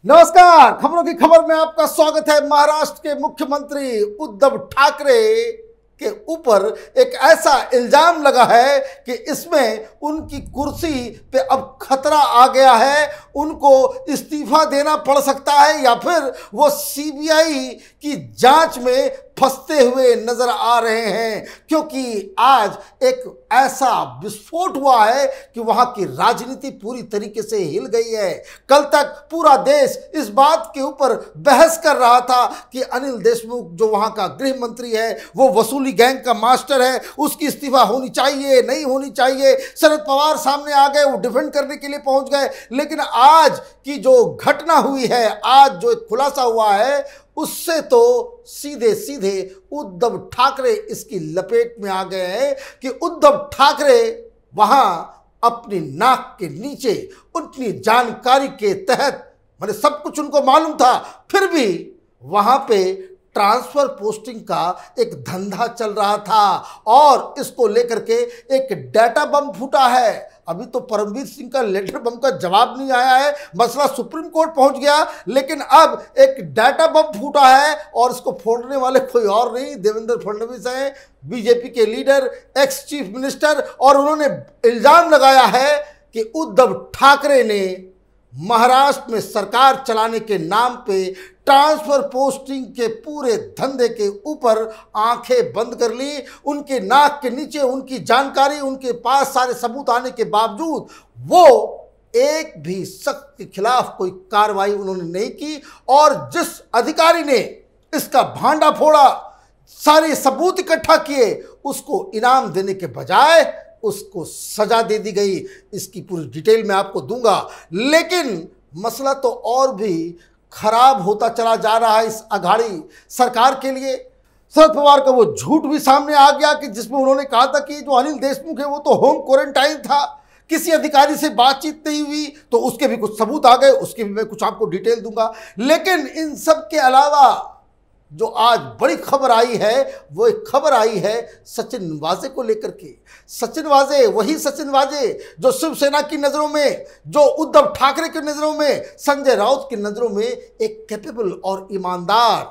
नमस्कार, खबरों की खबर में आपका स्वागत है। महाराष्ट्र के मुख्यमंत्री उद्धव ठाकरे के ऊपर एक ऐसा इल्जाम लगा है कि इसमें उनकी कुर्सी पे अब खतरा आ गया है, उनको इस्तीफा देना पड़ सकता है या फिर वो सीबीआई की जांच में फंसते हुए नजर आ रहे हैं, क्योंकि आज एक ऐसा विस्फोट हुआ है कि वहां की राजनीति पूरी तरीके से हिल गई है। कल तक पूरा देश इस बात के ऊपर बहस कर रहा था कि अनिल देशमुख जो वहां का गृह मंत्री है, वो वसूली गैंग का मास्टर है, उसकी इस्तीफा होनी चाहिए नहीं होनी चाहिए। शरद पवार सामने आ गए, वो डिफेंड करने के लिए पहुंच गए। लेकिन आज की जो घटना हुई है, आज जो एक खुलासा हुआ है, उससे तो सीधे सीधे उद्धव ठाकरे इसकी लपेट में आ गए हैं कि उद्धव ठाकरे वहां अपनी नाक के नीचे उतनी जानकारी के तहत, मैंने सब कुछ उनको मालूम था, फिर भी वहां पे ट्रांसफर पोस्टिंग का एक धंधा चल रहा था और इसको लेकर के एक डाटा बम फूटा है। अभी तो परमवीर सिंह का लेटर बम का जवाब नहीं आया है, मसला सुप्रीम कोर्ट पहुंच गया, लेकिन अब एक डाटा बम फूटा है और इसको फोड़ने वाले कोई और नहीं, देवेंद्र फडणवीस हैं, बीजेपी के लीडर, एक्स चीफ मिनिस्टर। और उन्होंने इल्जाम लगाया है कि उद्धव ठाकरे ने महाराष्ट्र में सरकार चलाने के नाम पे ट्रांसफर पोस्टिंग के पूरे धंधे के ऊपर आंखें बंद कर ली। उनके नाक के नीचे उनकी जानकारी, उनके पास सारे सबूत आने के बावजूद वो एक भी शख्स के खिलाफ कोई कार्रवाई उन्होंने नहीं की। और जिस अधिकारी ने इसका भांडा फोड़ा, सारे सबूत इकट्ठा किए, उसको इनाम देने के बजाय उसको सजा दे दी गई। इसकी पूरी डिटेल मैं आपको दूंगा, लेकिन मसला तो और भी खराब होता चला जा रहा है इस अघाड़ी सरकार के लिए। शरद पवार का वो झूठ भी सामने आ गया कि जिसमें उन्होंने कहा था कि जो अनिल देशमुख है वो तो होम क्वारंटाइन था, किसी अधिकारी से बातचीत नहीं हुई, तो उसके भी कुछ सबूत आ गए, उसके भी मैं कुछ आपको डिटेल दूंगा। लेकिन इन सब के अलावा जो आज बड़ी खबर आई है, वो एक खबर आई है सचिन वाजे को लेकर के। सचिन वाजे, वही सचिन वाजे जो शिवसेना की नजरों में, जो उद्धव ठाकरे की नजरों में, संजय राउत की नजरों में एक कैपेबल और ईमानदार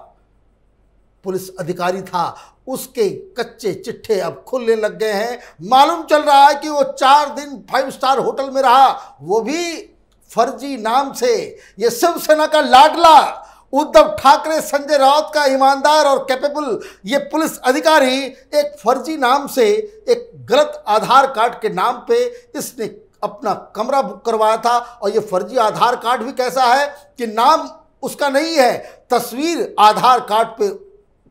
पुलिस अधिकारी था, उसके कच्चे चिट्ठे अब खुलने लग गए हैं। मालूम चल रहा है कि वो 4 दिन 5 स्टार होटल में रहा, वो भी फर्जी नाम से। ये शिवसेना का लाडला उद्धव ठाकरे, संजय राउत का ईमानदार और कैपेबल ये पुलिस अधिकारी एक फर्जी नाम से, एक गलत आधार कार्ड के नाम पे इसने अपना कमरा बुक करवाया था। और ये फर्जी आधार कार्ड भी कैसा है कि नाम उसका नहीं है, तस्वीर आधार कार्ड पे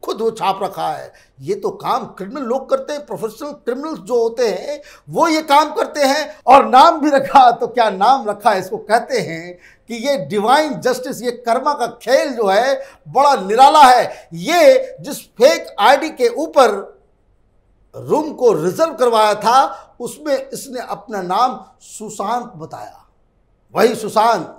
खुद वो छाप रखा है। ये तो काम क्रिमिनल लोग करते हैं, प्रोफेशनल क्रिमिनल्स जो होते हैं वो ये काम करते हैं। और नाम भी रखा, तो क्या नाम रखा, इसको कहते हैं कि ये डिवाइन जस्टिस, ये कर्मा का खेल जो है बड़ा निराला है। ये जिस फेक आईडी के ऊपर रूम को रिजर्व करवाया था, उसमें इसने अपना नाम सुशांत बताया। वही सुशांत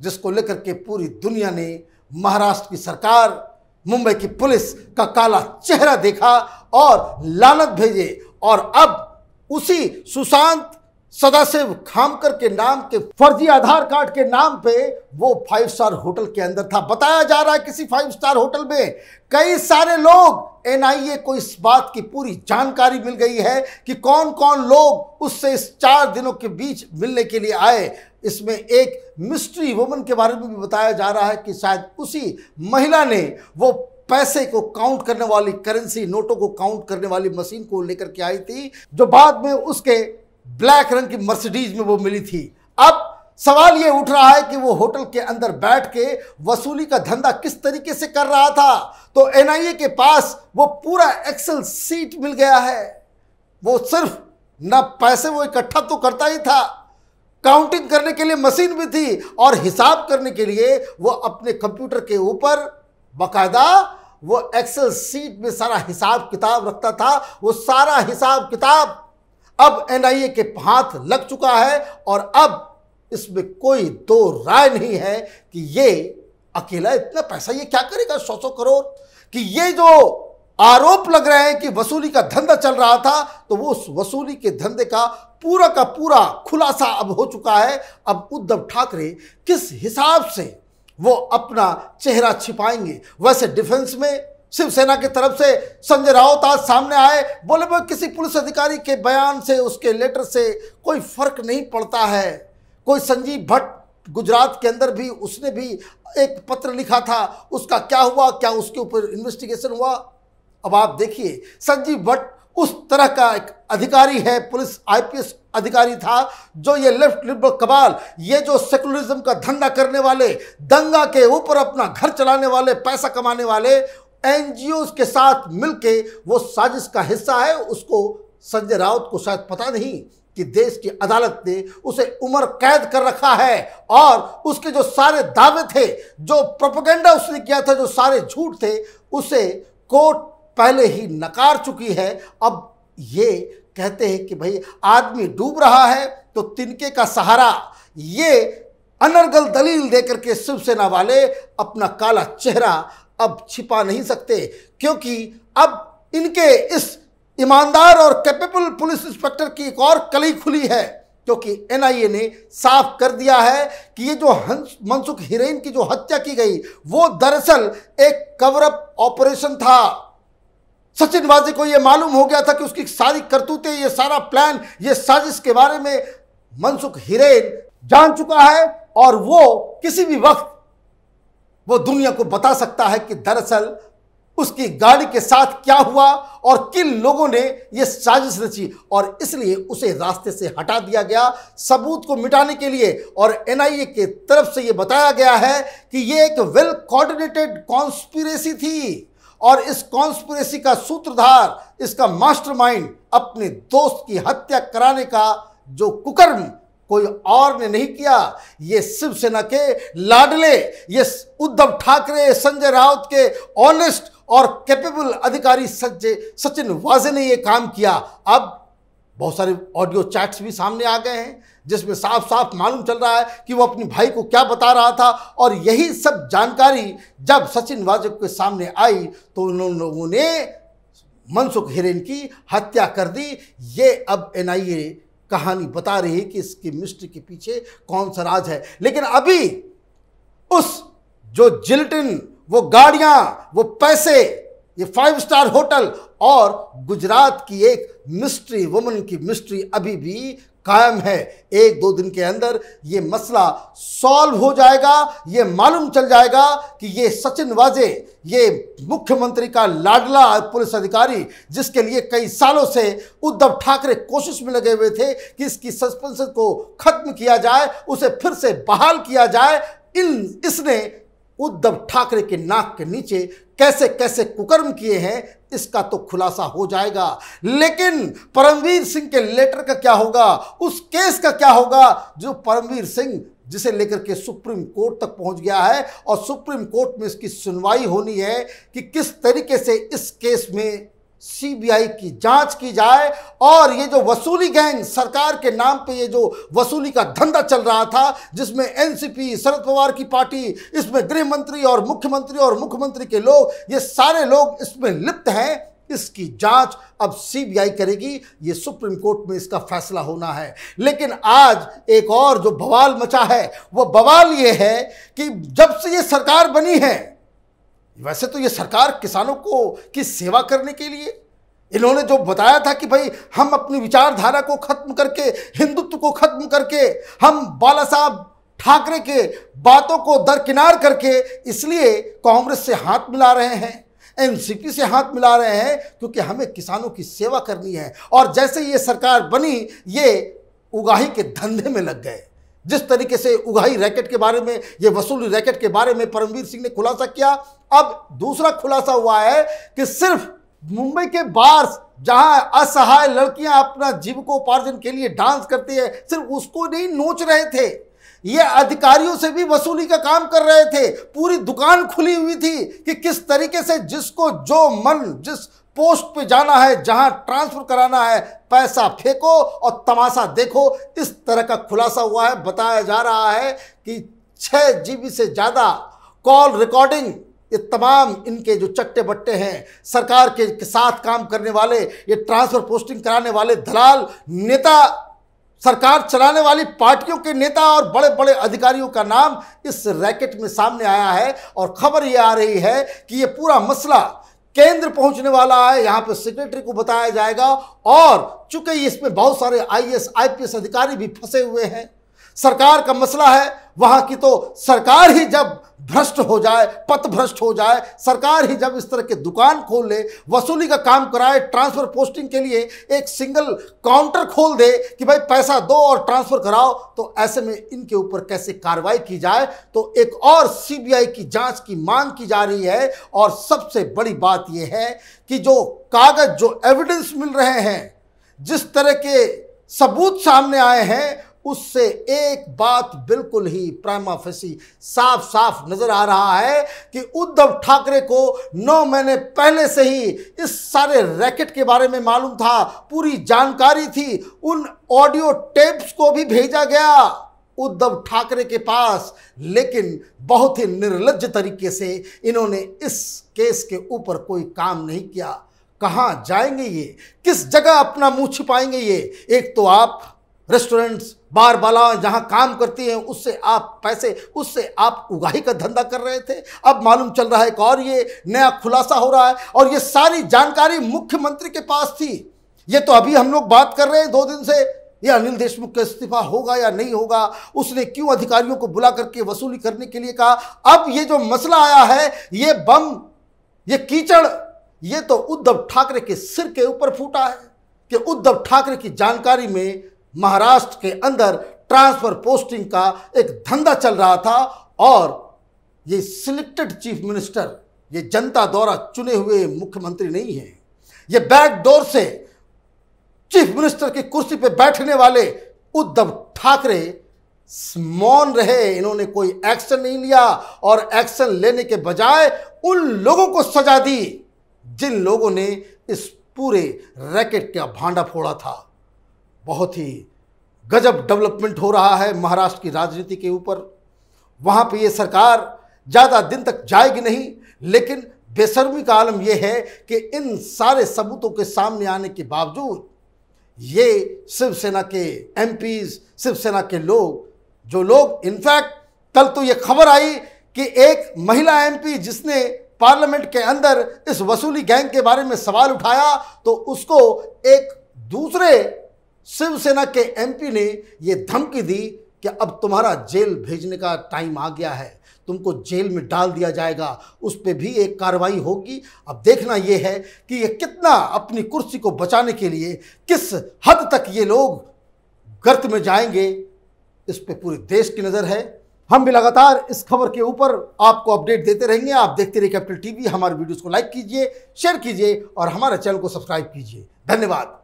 जिसको लेकर के पूरी दुनिया ने, महाराष्ट्र की सरकार, मुंबई की पुलिस का काला चेहरा देखा और लानत भेजे। और अब उसी सुशांत सदाशिव खामकर के नाम के फर्जी आधार कार्ड के नाम पे वो 5 स्टार होटल के अंदर था। बताया जा रहा है किसी 5 स्टार होटल में कई सारे लोग, एनआईए को इस बात की पूरी जानकारी मिल गई है कि कौन कौन लोग उससे इस 4 दिनों के बीच मिलने के लिए आए। इसमें एक मिस्ट्री वुमन के बारे में भी बताया जा रहा है कि शायद उसी महिला ने वो पैसे को काउंट करने वाली, करेंसी नोटों को काउंट करने वाली मशीन को लेकर के आई थी, जो बाद में उसके ब्लैक रंग की मर्सिडीज में वो मिली थी। अब सवाल ये उठ रहा है कि वो होटल के अंदर बैठ के वसूली का धंधा किस तरीके से कर रहा था। तो एनआईए के पास वो पूरा एक्सेल सीट मिल गया है। वो सिर्फ ना पैसे वो इकट्ठा तो करता ही था, काउंटिंग करने के लिए मशीन भी थी और हिसाब करने के लिए वो अपने कंप्यूटर के ऊपर बाकायदा वो एक्सेल सीट में सारा हिसाब किताब रखता था। वो सारा हिसाब किताब अब एनआईए के हाथ लग चुका है और अब इसमें कोई दो राय नहीं है कि ये अकेला इतना पैसा ये क्या करेगा, 100 करोड़। कि ये जो आरोप लग रहे हैं कि वसूली का धंधा चल रहा था, तो वो उस वसूली के धंधे का पूरा खुलासा अब हो चुका है। अब उद्धव ठाकरे किस हिसाब से वो अपना चेहरा छिपाएंगे। वैसे डिफेंस में शिवसेना की तरफ से संजय राउत आज सामने आए, बोले वो किसी पुलिस अधिकारी के बयान से, उसके लेटर से कोई फर्क नहीं पड़ता है। कोई संजीव भट्ट गुजरात के अंदर भी, उसने भी एक पत्र लिखा था, उसका क्या हुआ, क्या उसके ऊपर इन्वेस्टिगेशन हुआ? अब आप देखिए, संजीव भट्ट उस तरह का एक अधिकारी है, पुलिस आईपीएस अधिकारी था, जो ये लेफ्ट लिबरल कबाल, ये जो सेकुलरिज्म का धंधा करने वाले, दंगा के ऊपर अपना घर चलाने वाले, पैसा कमाने वाले एनजीओ के साथ मिलके वो साजिश का हिस्सा है। उसको संजय राउत को शायद पता नहीं कि देश की अदालत ने उसे उम्र कैद कर रखा है और उसके जो सारे दावे थे, जो प्रोपेगेंडा उसने किया था, जो सारे झूठ थे, उसे कोर्ट पहले ही नकार चुकी है। अब ये कहते हैं कि भाई आदमी डूब रहा है तो तिनके का सहारा, ये अनर्गल दलील देकर के शिवसेना वाले अपना काला चेहरा अब छिपा नहीं सकते, क्योंकि अब इनके इस ईमानदार और कैपेबल पुलिस इंस्पेक्टर की एक और कली खुली है, क्योंकि एनआईए ने साफ कर दिया है कि ये जो मनसुख हिरेन की जो हत्या की गई वो दरअसल एक कवर अप ऑपरेशन था। सचिन वाजे को ये मालूम हो गया था कि उसकी सारी करतूतें, ये सारा प्लान, ये साजिश के बारे में मनसुख हिरेन जान चुका है और वो किसी भी वक्त वो दुनिया को बता सकता है कि दरअसल उसकी गाड़ी के साथ क्या हुआ और किन लोगों ने यह साजिश रची, और इसलिए उसे रास्ते से हटा दिया गया सबूत को मिटाने के लिए। और एनआईए के तरफ से यह बताया गया है कि यह एक वेल कोऑर्डिनेटेड कॉन्स्पिरेसी थी और इस कॉन्स्पिरेसी का सूत्रधार, इसका मास्टरमाइंड, अपने दोस्त की हत्या कराने का जो कुकर्म कोई और ने नहीं किया, ये शिवसेना के लाडले, ये उद्धव ठाकरे, संजय राउत के ऑनेस्ट और कैपेबल अधिकारी सचिन वाजे ने ये काम किया। अब बहुत सारे ऑडियो चैट्स भी सामने आ गए हैं जिसमें साफ साफ मालूम चल रहा है कि वो अपनी भाई को क्या बता रहा था, और यही सब जानकारी जब सचिन वाजे के सामने आई तो उन लोगों ने मनसुख हिरेन की हत्या कर दी। ये अब एनआईए कहानी बता रही है कि इसकी मिस्ट्री के पीछे कौन सा राज है। लेकिन अभी उस जो जिलेटिन, वो गाड़ियां, वो पैसे, ये 5 स्टार होटल और गुजरात की एक मिस्ट्री वुमन की मिस्ट्री अभी भी कायम है। 1-2 दिन के अंदर ये मसला सॉल्व हो जाएगा। ये मालूम चल जाएगा कि ये सचिन वाजे, ये मुख्यमंत्री का लाडला पुलिस अधिकारी, जिसके लिए कई सालों से उद्धव ठाकरे कोशिश में लगे हुए थे कि इसकी सस्पेंशन को खत्म किया जाए, उसे फिर से बहाल किया जाए, इसने उद्धव ठाकरे के नाक के नीचे कैसे कैसे कुकर्म किए हैं, इसका तो खुलासा हो जाएगा। लेकिन परमवीर सिंह के लेटर का क्या होगा, उस केस का क्या होगा जो परमवीर सिंह जिसे लेकर के सुप्रीम कोर्ट तक पहुंच गया है, और सुप्रीम कोर्ट में इसकी सुनवाई होनी है कि किस तरीके से इस केस में सीबीआई की जांच की जाए। और ये जो वसूली गैंग, सरकार के नाम पे ये जो वसूली का धंधा चल रहा था, जिसमें एनसीपी, शरद पवार की पार्टी, इसमें गृह मंत्री और मुख्यमंत्री के लोग, ये सारे लोग इसमें लिप्त हैं, इसकी जांच अब सीबीआई करेगी। ये सुप्रीम कोर्ट में इसका फैसला होना है। लेकिन आज एक और जो बवाल मचा है, वो बवाल ये है कि जब से ये सरकार बनी है, वैसे तो ये सरकार किसानों को की सेवा करने के लिए, इन्होंने जो बताया था कि भाई हम अपनी विचारधारा को खत्म करके, हिंदुत्व को खत्म करके, हम बाला साहब ठाकरे के बातों को दरकिनार करके इसलिए कांग्रेस से हाथ मिला रहे हैं, एनसीपी से हाथ मिला रहे हैं, क्योंकि हमें किसानों की सेवा करनी है। और जैसे ये सरकार बनी, ये उगाही के धंधे में लग गए। जिस तरीके से उगाही रैकेट के बारे में, ये वसूली रैकेट के बारे में परमवीर सिंह ने खुलासा किया, अब दूसरा खुलासा हुआ है कि सिर्फ मुंबई के बार्स, जहां असहाय लड़कियां अपना जीविकोपार्जन के लिए डांस करती है, सिर्फ उसको नहीं नोच रहे थे, ये अधिकारियों से भी वसूली का काम कर रहे थे। पूरी दुकान खुली हुई थी कि किस तरीके से जिसको जो मन, जिस पोस्ट पे जाना है, जहां ट्रांसफर कराना है, पैसा फेंको और तमाशा देखो। इस तरह का खुलासा हुआ है। बताया जा रहा है कि 6 GB से ज़्यादा कॉल रिकॉर्डिंग, ये तमाम इनके जो चट्टे बट्टे हैं, सरकार के साथ काम करने वाले, ये ट्रांसफर पोस्टिंग कराने वाले दलाल नेता सरकार चलाने वाली पार्टियों के नेता और बड़े बड़े अधिकारियों का नाम इस रैकेट में सामने आया है। और खबर यह आ रही है कि यह पूरा मसला केंद्र पहुंचने वाला है, यहां पे सेक्रेटरी को बताया जाएगा। और चूंकि इसमें बहुत सारे आईएएस आईपीएस अधिकारी भी फंसे हुए हैं, सरकार का मसला है, वहां की तो सरकार ही जब भ्रष्ट हो जाए, पथ भ्रष्ट हो जाए, सरकार ही जब इस तरह के दुकान खोल ले, वसूली का काम कराए, ट्रांसफर पोस्टिंग के लिए एक सिंगल काउंटर खोल दे कि भाई पैसा दो और ट्रांसफर कराओ, तो ऐसे में इनके ऊपर कैसे कार्रवाई की जाए। तो एक और सीबीआई की जांच की मांग की जा रही है। और सबसे बड़ी बात यह है कि जो कागज, जो एविडेंस मिल रहे हैं, जिस तरह के सबूत सामने आए हैं, उससे एक बात बिल्कुल ही प्राइमा फेसी साफ साफ नजर आ रहा है कि उद्धव ठाकरे को 9 महीने पहले से ही इस सारे रैकेट के बारे में मालूम था, पूरी जानकारी थी। उन ऑडियो टेप्स को भी भेजा गया उद्धव ठाकरे के पास, लेकिन बहुत ही निर्लज्ज तरीके से इन्होंने इस केस के ऊपर कोई काम नहीं किया। कहाँ जाएंगे ये, किस जगह अपना मुंह छिपाएंगे ये? एक तो आप रेस्टोरेंट्स, बार बाला जहां काम करती हैं, उससे आप पैसे, उससे आप उगाही का धंधा कर रहे थे। अब मालूम चल रहा है कि और ये नया खुलासा हो रहा है। और ये सारी जानकारी मुख्यमंत्री के पास थी। ये तो अभी हम लोग बात कर रहे हैं 2 दिन से, ये अनिल देशमुख का इस्तीफा होगा या नहीं होगा, उसने क्यों अधिकारियों को बुला करके वसूली करने के लिए कहा। अब ये जो मसला आया है, ये बम, ये कीचड़, ये तो उद्धव ठाकरे के सिर के ऊपर फूटा है कि उद्धव ठाकरे की जानकारी में महाराष्ट्र के अंदर ट्रांसफर पोस्टिंग का एक धंधा चल रहा था। और ये सिलेक्टेड चीफ मिनिस्टर, ये जनता द्वारा चुने हुए मुख्यमंत्री नहीं है, ये बैकडोर से चीफ मिनिस्टर की कुर्सी पे बैठने वाले उद्धव ठाकरे मौन रहे। इन्होंने कोई एक्शन नहीं लिया और एक्शन लेने के बजाय उन लोगों को सजा दी जिन लोगों ने इस पूरे रैकेट का भांडा फोड़ा था। बहुत ही गजब डेवलपमेंट हो रहा है महाराष्ट्र की राजनीति के ऊपर। वहाँ पे ये सरकार ज़्यादा दिन तक जाएगी नहीं, लेकिन बेशर्मी का आलम यह है कि इन सारे सबूतों के सामने आने के बावजूद ये शिवसेना के एमपीज, शिवसेना के लोग, जो लोग, इनफैक्ट कल तो ये खबर आई कि एक महिला एमपी जिसने पार्लियामेंट के अंदर इस वसूली गैंग के बारे में सवाल उठाया, तो उसको एक दूसरे शिवसेना के एमपी ने यह धमकी दी कि अब तुम्हारा जेल भेजने का टाइम आ गया है, तुमको जेल में डाल दिया जाएगा। उस पर भी एक कार्रवाई होगी। अब देखना यह है कि ये कितना अपनी कुर्सी को बचाने के लिए किस हद तक ये लोग गर्त में जाएंगे, इस पे पूरे देश की नज़र है। हम भी लगातार इस खबर के ऊपर आपको अपडेट देते रहेंगे। आप देखते रहिए कैपिटल टीवी। हमारे वीडियोस को लाइक कीजिए, शेयर कीजिए और हमारे चैनल को सब्सक्राइब कीजिए। धन्यवाद।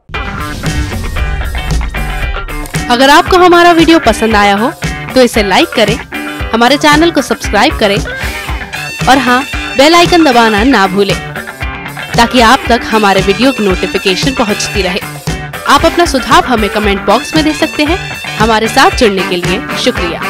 अगर आपको हमारा वीडियो पसंद आया हो तो इसे लाइक करें, हमारे चैनल को सब्सक्राइब करें और हाँ, बेल आइकन दबाना ना भूलें ताकि आप तक हमारे वीडियो की नोटिफिकेशन पहुंचती रहे। आप अपना सुझाव हमें कमेंट बॉक्स में दे सकते हैं। हमारे साथ जुड़ने के लिए शुक्रिया।